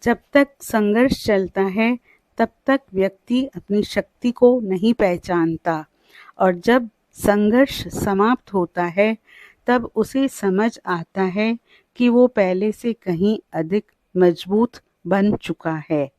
जब तक संघर्ष चलता है तब तक व्यक्ति अपनी शक्ति को नहीं पहचानता और जब संघर्ष समाप्त होता है तब उसे समझ आता है कि वो पहले से कहीं अधिक मजबूत बन चुका है।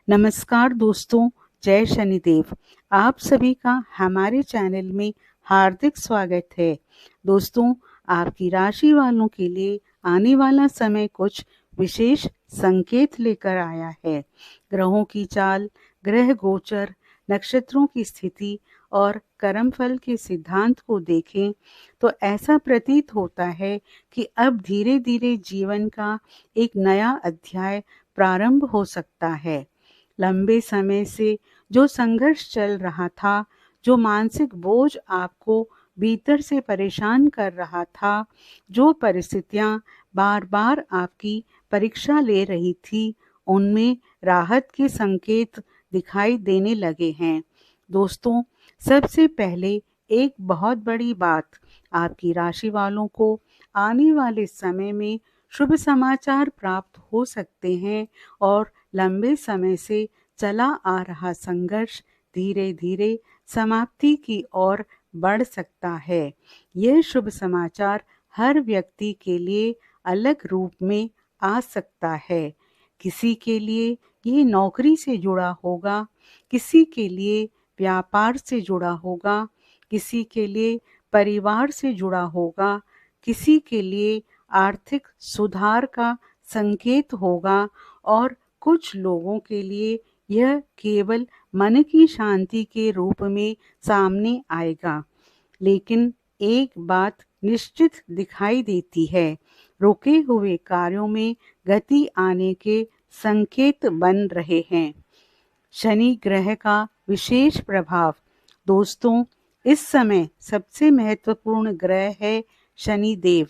नमस्कार दोस्तों, जय शनिदेव। आप सभी का हमारे चैनल में हार्दिक स्वागत है। दोस्तों, आपकी राशि वालों के लिए आने वाला समय कुछ विशेष संकेत लेकर आया है। ग्रहों की चाल, ग्रह गोचर, नक्षत्रों की स्थिति और कर्मफल के सिद्धांत को देखें तो ऐसा प्रतीत होता है कि अब धीरे धीरे जीवन का एक नया अध्याय प्रारंभ हो सकता है। लंबे समय से जो संघर्ष चल रहा था, जो मानसिक बोझ आपको भीतर से परेशान कर रहा था, जो परिस्थितियां बार बार आपकी परीक्षा ले रही थी, उनमें राहत के संकेत दिखाई देने लगे हैं। दोस्तों, सबसे पहले एक बहुत बड़ी बात, आपकी राशि वालों को आने वाले समय में शुभ समाचार प्राप्त हो सकते हैं और लंबे समय से चला आ रहा संघर्ष धीरे धीरे समाप्ति की ओर बढ़ सकता है। यह शुभ समाचार हर व्यक्ति के लिए अलग रूप में आ सकता है। किसी के लिए ये नौकरी से जुड़ा होगा, किसी के लिए व्यापार से जुड़ा होगा, किसी के लिए परिवार से जुड़ा होगा, किसी के लिए आर्थिक सुधार का संकेत होगा और कुछ लोगों के लिए यह केवल मन की शांति के रूप में सामने आएगा। लेकिन एक बात निश्चित दिखाई देती है, रुके हुए कार्यों में गति आने के संकेत बन रहे हैं। शनि ग्रह का विशेष प्रभाव। दोस्तों, इस समय सबसे महत्वपूर्ण ग्रह है शनि देव।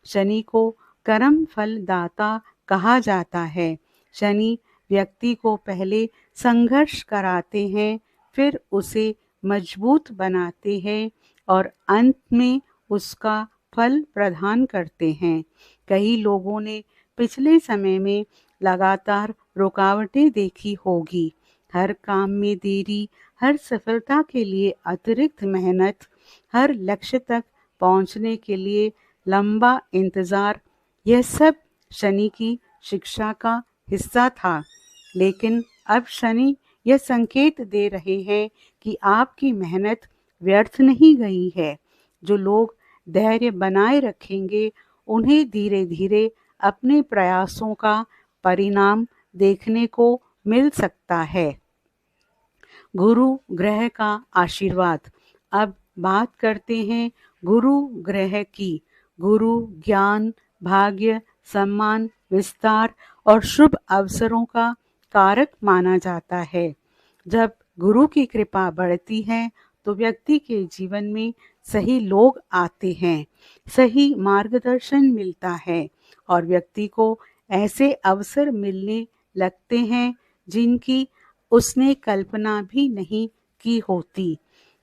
शनि को कर्म फल दाता कहा जाता है। शनि व्यक्ति को पहले संघर्ष कराते हैं, फिर उसे मजबूत बनाते हैं और अंत में उसका फल प्रदान करते हैं। कई लोगों ने पिछले समय में लगातार रुकावटें देखी होगी। हर काम में देरी, हर सफलता के लिए अतिरिक्त मेहनत, हर लक्ष्य तक पहुंचने के लिए लंबा इंतजार, यह सब शनि की शिक्षा का हिस्सा था। लेकिन अब शनि यह संकेत दे रहे हैं कि आपकी मेहनत व्यर्थ नहीं गई है। जो लोग धैर्य बनाए रखेंगे, उन्हें धीरे धीरे अपने प्रयासों का परिणाम देखने को मिल सकता है। गुरु ग्रह का आशीर्वाद। अब बात करते हैं गुरु ग्रह की। गुरु ज्ञान, भाग्य, सम्मान, विस्तार और शुभ अवसरों का कारक माना जाता है। जब गुरु की कृपा बढ़ती है तो व्यक्ति के जीवन में सही लोग आते हैं, सही मार्गदर्शन मिलता है और व्यक्ति को ऐसे अवसर मिलने लगते हैं जिनकी उसने कल्पना भी नहीं की होती।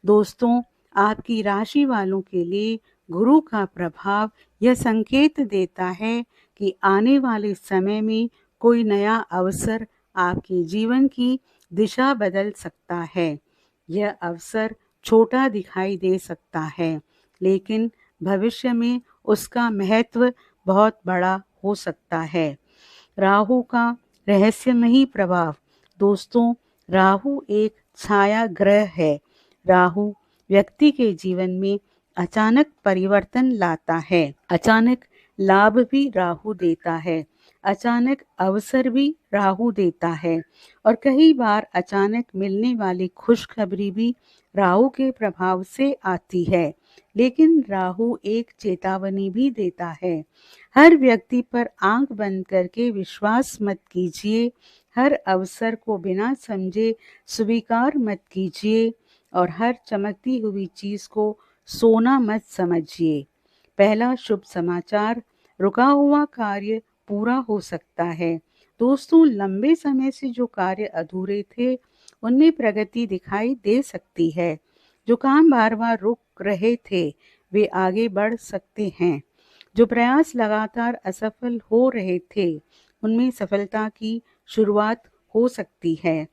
दोस्तों, आपकी राशि वालों के लिए गुरु का प्रभाव यह संकेत देता है कि आने वाले समय में कोई नया अवसर आपके जीवन की दिशा बदल सकता है। यह अवसर छोटा दिखाई दे सकता है, लेकिन भविष्य में उसका महत्व बहुत बड़ा हो सकता है। राहु का रहस्यमयी प्रभाव। दोस्तों, राहु एक छाया ग्रह है। राहु व्यक्ति के जीवन में अचानक परिवर्तन लाता है। अचानक लाभ भी राहु देता है, अचानक अवसर भी राहु देता है और कई बार अचानक मिलने वाली खुशखबरी भी राहु के प्रभाव से आती है। लेकिन राहु एक चेतावनी भी देता है। हर व्यक्ति पर आंख बंद करके विश्वास मत कीजिए, हर अवसर को बिना समझे स्वीकार मत कीजिए और हर चमकती हुई चीज को सोना मत समझिए। पहला शुभ समाचार, रुका हुआ कार्य पूरा हो सकता है। दोस्तों, लंबे समय से जो कार्य अधूरे थे, उनमें प्रगति दिखाई दे सकती है। जो काम बार बार रुक रहे थे, वे आगे बढ़ सकते हैं। जो प्रयास लगातार असफल हो रहे थे, उनमें सफलता की शुरुआत हो सकती है।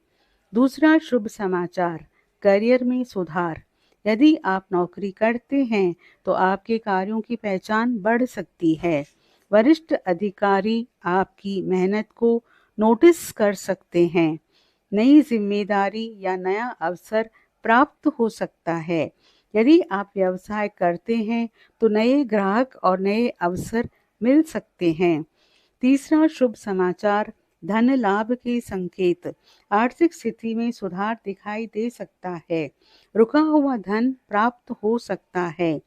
दूसरा शुभ समाचार, करियर में सुधार। यदि आप नौकरी करते हैं तो आपके कार्यों की पहचान बढ़ सकती है। वरिष्ठ अधिकारी आपकी मेहनत को नोटिस कर सकते हैं। नई जिम्मेदारी या नया अवसर प्राप्त हो सकता है। यदि आप व्यवसाय करते हैं तो नए ग्राहक और नए अवसर मिल सकते हैं। तीसरा शुभ समाचार, धन लाभ के संकेत। आर्थिक स्थिति में सुधार दिखाई दे सकता है। रुका हुआ धन प्राप्त हो सकता है।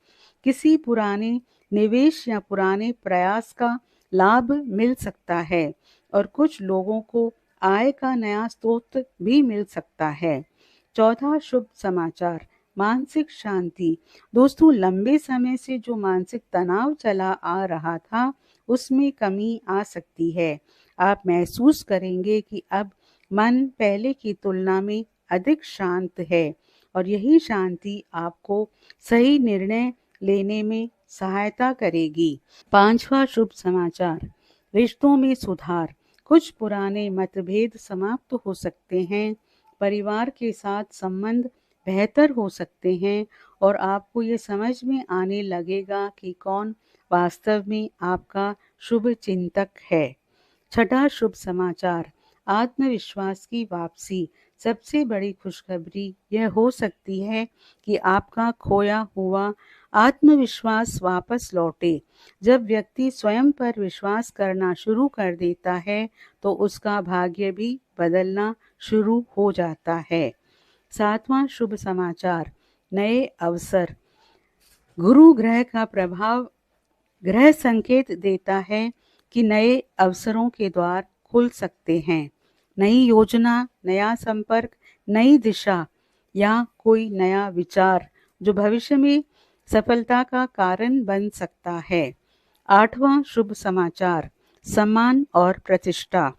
किसी पुराने निवेश या पुराने प्रयास का लाभ मिल सकता है और कुछ लोगों को आय का नया स्रोत भी मिल सकता है। चौथा शुभ समाचार, मानसिक शांति। दोस्तों, लंबे समय से जो मानसिक तनाव चला आ रहा था उसमें कमी आ सकती है। आप महसूस करेंगे कि अब मन पहले की तुलना में अधिक शांत है और यही शांति आपको सही निर्णय लेने में सहायता करेगी। पांचवा शुभ समाचार, रिश्तों में सुधार। कुछ पुराने मतभेद समाप्त हो सकते हैं। परिवार के साथ संबंध बेहतर हो सकते हैं और आपको ये समझ में आने लगेगा कि कौन वास्तव में आपका शुभ चिंतक है। छठा शुभ समाचार, आत्मविश्वास की वापसी। सबसे बड़ी खुशखबरी यह हो सकती है कि आपका खोया हुआ आत्मविश्वास वापस लौटे। जब व्यक्ति स्वयं पर विश्वास करना शुरू कर देता है तो उसका भाग्य भी बदलना शुरू हो जाता है। सातवां शुभ समाचार, नए अवसर। गुरु ग्रह का प्रभाव ग्रह संकेत देता है कि नए अवसरों के द्वार खुल सकते हैं। नई योजना, नया संपर्क, नई दिशा या कोई नया विचार जो भविष्य में सफलता का कारण बन सकता है। आठवां शुभ समाचार, सम्मान और प्रतिष्ठा।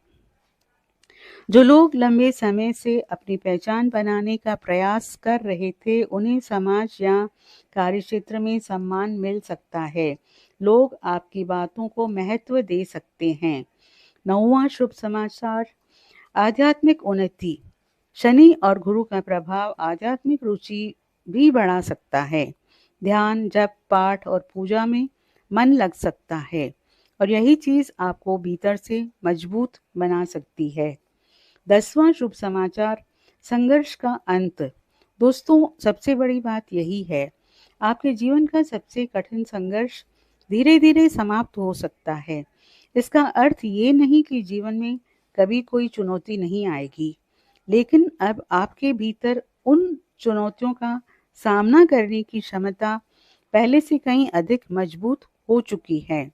जो लोग लंबे समय से अपनी पहचान बनाने का प्रयास कर रहे थे उन्हें समाज या कार्यक्षेत्र में सम्मान मिल सकता है। लोग आपकी बातों को महत्व दे सकते हैं। नौवां शुभ समाचार, आध्यात्मिक उन्नति। शनि और गुरु का प्रभाव आध्यात्मिक रुचि भी बढ़ा सकता है। ध्यान, जप, पाठ और पूजा में मन लग सकता है और यही चीज आपको भीतर से मजबूत बना सकती है। 10वां शुभ समाचार, संघर्ष का अंत। दोस्तों, सबसे बड़ी बात यही है, आपके जीवन का सबसे कठिन संघर्ष धीरे धीरे समाप्त हो सकता है। इसका अर्थ ये नहीं कि जीवन में कभी कोई चुनौती नहीं आएगी, लेकिन अब आपके भीतर उन चुनौतियों का सामना करने की क्षमता पहले से कहीं अधिक मजबूत हो चुकी है।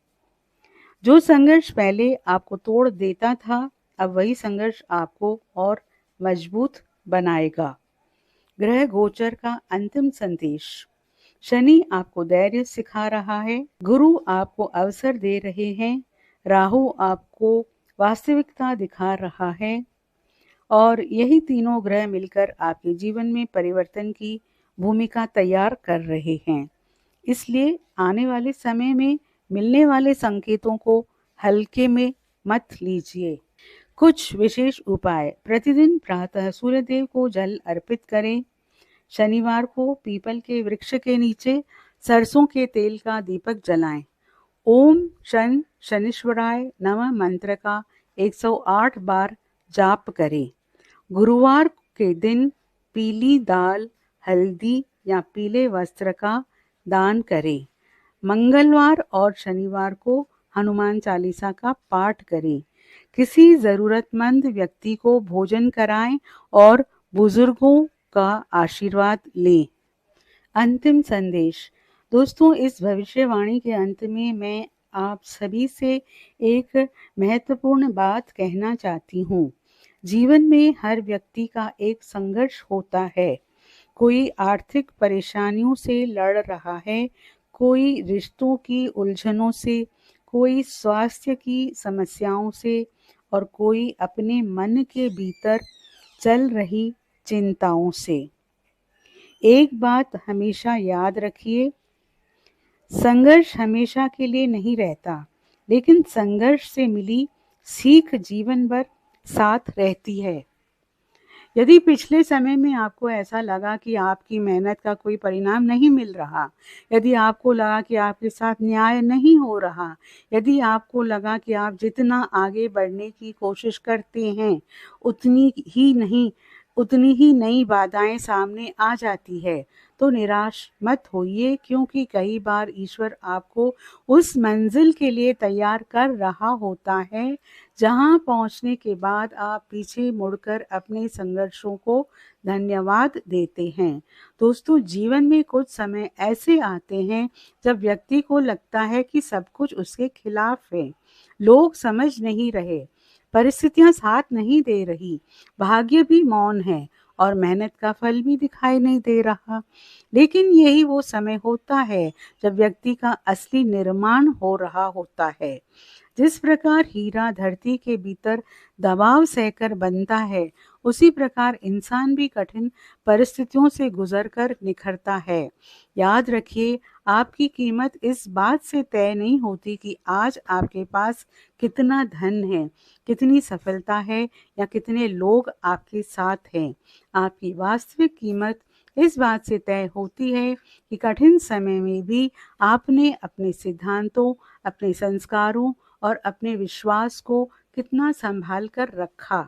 जो संघर्ष पहले आपको तोड़ देता था, अब वही संघर्ष आपको और मजबूत बनाएगा। ग्रह गोचर का अंतिम संदेश। शनि आपको धैर्य सिखा रहा है, गुरु आपको अवसर दे रहे हैं, राहु आपको वास्तविकता दिखा रहा है और यही तीनों ग्रह मिलकर आपके जीवन में परिवर्तन की भूमिका तैयार कर रहे हैं। इसलिए आने वाले समय में मिलने वाले संकेतों को हल्के में मत लीजिए। कुछ विशेष उपाय, प्रतिदिन प्रातः सूर्यदेव को जल अर्पित करें। शनिवार को पीपल के वृक्ष के नीचे सरसों के तेल का दीपक जलाएं। ओम शन शनिश्वराय नमः मंत्र का 108 बार जाप करें। गुरुवार के दिन पीली दाल, हल्दी या पीले वस्त्र का दान करें। मंगलवार और शनिवार को हनुमान चालीसा का पाठ करें। किसी जरूरतमंद व्यक्ति को भोजन कराएं और बुजुर्गों का आशीर्वाद लें। अंतिम संदेश। दोस्तों, इस भविष्यवाणी के अंत में मैं आप सभी से एक महत्वपूर्ण बात कहना चाहती हूँ। जीवन में हर व्यक्ति का एक संघर्ष होता है। कोई आर्थिक परेशानियों से लड़ रहा है, कोई रिश्तों की उलझनों से, कोई स्वास्थ्य की समस्याओं से और कोई अपने मन के भीतर चल रही चिंताओं से। एक बात हमेशा याद रखिए, संघर्ष हमेशा के लिए नहीं रहता, लेकिन संघर्ष से मिली सीख जीवन भर साथ रहती है। यदि पिछले समय में आपको ऐसा लगा कि आपकी मेहनत का कोई परिणाम नहीं मिल रहा, यदि आपको लगा कि आपके साथ न्याय नहीं हो रहा, यदि आपको लगा कि आप जितना आगे बढ़ने की कोशिश करते हैं, उतनी ही नई बाधाएं सामने आ जाती है, तो निराश मत होइए, क्योंकि कई बार ईश्वर आपको उस मंजिल के लिए तैयार कर रहा होता है जहां पहुंचने के बाद आप पीछे मुड़कर अपने संघर्षों को धन्यवाद देते हैं। दोस्तों, जीवन में कुछ समय ऐसे आते हैं जब व्यक्ति को लगता है कि सब कुछ उसके खिलाफ है, लोग समझ नहीं रहे, परिस्थितियां साथ नहीं दे रही, भाग्य भी मौन है और मेहनत का फल भी दिखाई नहीं दे रहा। लेकिन यही वो समय होता है जब व्यक्ति का असली निर्माण हो रहा होता है। जिस प्रकार हीरा धरती के भीतर दबाव सहकर बनता है, उसी प्रकार इंसान भी कठिन परिस्थितियों से गुजरकर निखरता है। याद रखिए, आपकी कीमत इस बात से तय नहीं होती कि आज आपके पास कितना धन है, कितनी सफलता है या कितने लोग आपके साथ हैं। आपकी वास्तविक कीमत इस बात से तय होती है कि कठिन समय में भी आपने अपने सिद्धांतों, अपने संस्कारों और अपने विश्वास को कितना संभाल कर रखा।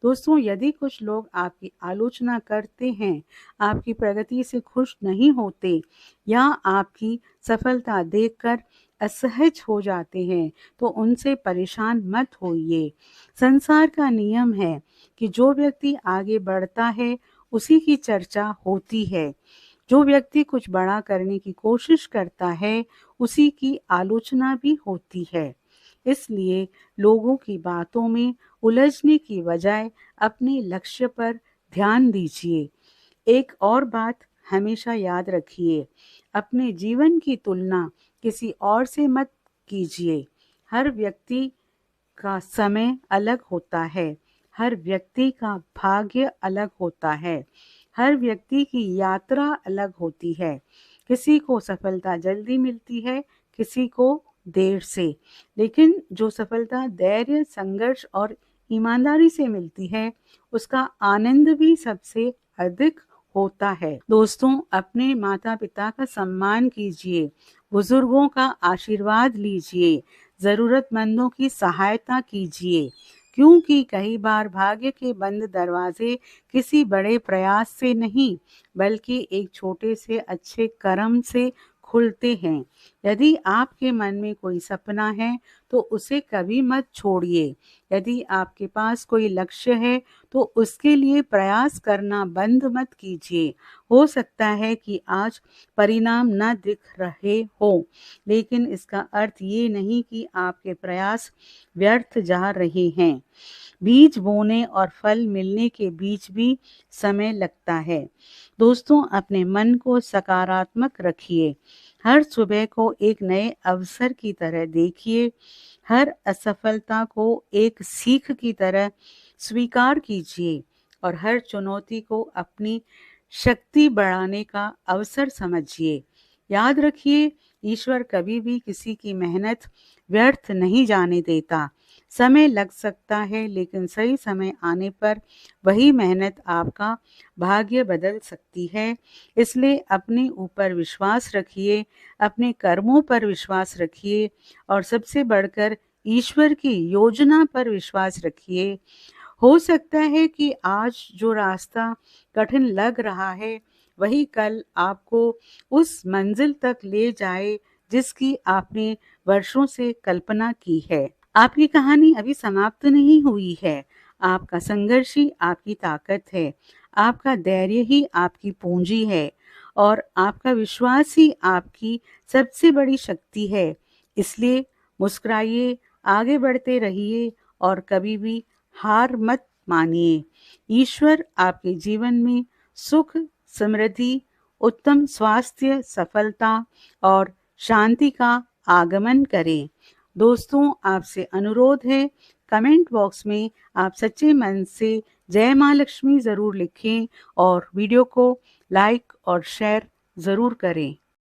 दोस्तों, यदि कुछ लोग आपकी आलोचना करते हैं, आपकी प्रगति से खुश नहीं होते या आपकी सफलता देखकर असहज हो जाते हैं, तो उनसे परेशान मत होइए। संसार का नियम है कि जो व्यक्ति आगे बढ़ता है उसी की चर्चा होती है, जो व्यक्ति कुछ बड़ा करने की कोशिश करता है उसी की आलोचना भी होती है। इसलिए लोगों की बातों में उलझने की बजाय अपने लक्ष्य पर ध्यान दीजिए। एक और बात हमेशा याद रखिए, अपने जीवन की तुलना किसी और से मत कीजिए। हर व्यक्ति का समय अलग होता है, हर व्यक्ति का भाग्य अलग होता है, हर व्यक्ति की यात्रा अलग होती है। किसी को सफलता जल्दी मिलती है, किसी को देर से, लेकिन जो सफलता धैर्य, संघर्ष और ईमानदारी से मिलती है, उसका आनंद भी सबसे अधिक होता है। दोस्तों, अपने माता पिता का सम्मान कीजिए, बुजुर्गों का आशीर्वाद लीजिए, जरूरतमंदों की सहायता कीजिए, क्योंकि कई बार भाग्य के बंद दरवाजे किसी बड़े प्रयास से नहीं, बल्कि एक छोटे से अच्छे कर्म से खुलते हैं। यदि आपके मन में कोई सपना है तो उसे कभी मत छोड़िए। यदि आपके पास कोई लक्ष्य है तो उसके लिए प्रयास करना बंद मत कीजिए। हो सकता है कि आज परिणाम न दिख रहे हो, लेकिन इसका अर्थ ये नहीं कि आपके प्रयास व्यर्थ जा रहे हैं। बीज बोने और फल मिलने के बीच भी समय लगता है। दोस्तों, अपने मन को सकारात्मक रखिए, हर सुबह को एक नए अवसर की तरह देखिए, हर असफलता को एक सीख की तरह स्वीकार कीजिए और हर चुनौती को अपनी शक्ति बढ़ाने का अवसर समझिए। याद रखिए, ईश्वर कभी भी किसी की मेहनत व्यर्थ नहीं जाने देता। समय लग सकता है, लेकिन सही समय आने पर वही मेहनत आपका भाग्य बदल सकती है। इसलिए अपने ऊपर विश्वास रखिए, अपने कर्मों पर विश्वास रखिए और सबसे बढ़कर ईश्वर की योजना पर विश्वास रखिए। हो सकता है कि आज जो रास्ता कठिन लग रहा है, वही कल आपको उस मंजिल तक ले जाए जिसकी आपने वर्षों से कल्पना की है। आपकी कहानी अभी समाप्त नहीं हुई है। आपका संघर्ष ही आपकी ताकत है, आपका धैर्य ही आपकी पूंजी है और आपका विश्वास ही आपकी सबसे बड़ी शक्ति है। इसलिए मुस्कुराइए, आगे बढ़ते रहिए और कभी भी हार मत मानिए। ईश्वर आपके जीवन में सुख, समृद्धि, उत्तम स्वास्थ्य, सफलता और शांति का आगमन करे। दोस्तों, आपसे अनुरोध है, कमेंट बॉक्स में आप सच्चे मन से जय माँ लक्ष्मी ज़रूर लिखें और वीडियो को लाइक और शेयर ज़रूर करें।